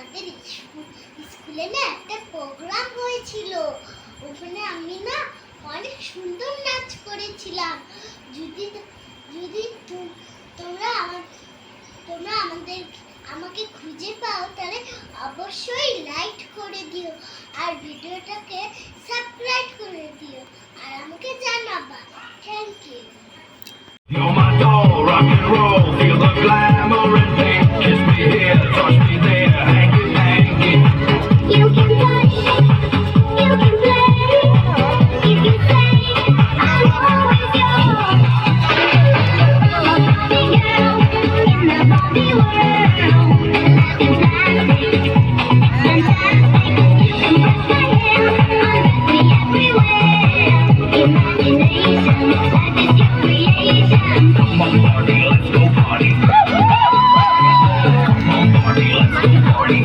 আমাদের স্কুলে না একটা প্রোগ্রাম হয়েছিল, ওখানে আমি না অনেক সুন্দর নাচ করেছিলাম। যদি যদি তোমরা আমাদের আমাকে খুঁজে পাও তাহলে অবশ্যই লাইক করে দিও আর ভিডিওটাকে সাবস্ক্রাইব করে দিও আর আমাকে জানাবা। Thank you. You're my doll, rock and roll, feel the glamour and pink. Kiss me here, touch me there, hanky panky. You can touch, you can play, if you say I'm always yours. Barbie girl in the Barbie world, life is fantastic, fantastic. You can brush my hair, undress me everywhere. Imagination, life is your creation. Come on, party, let's go party. Come on, party, let's go party.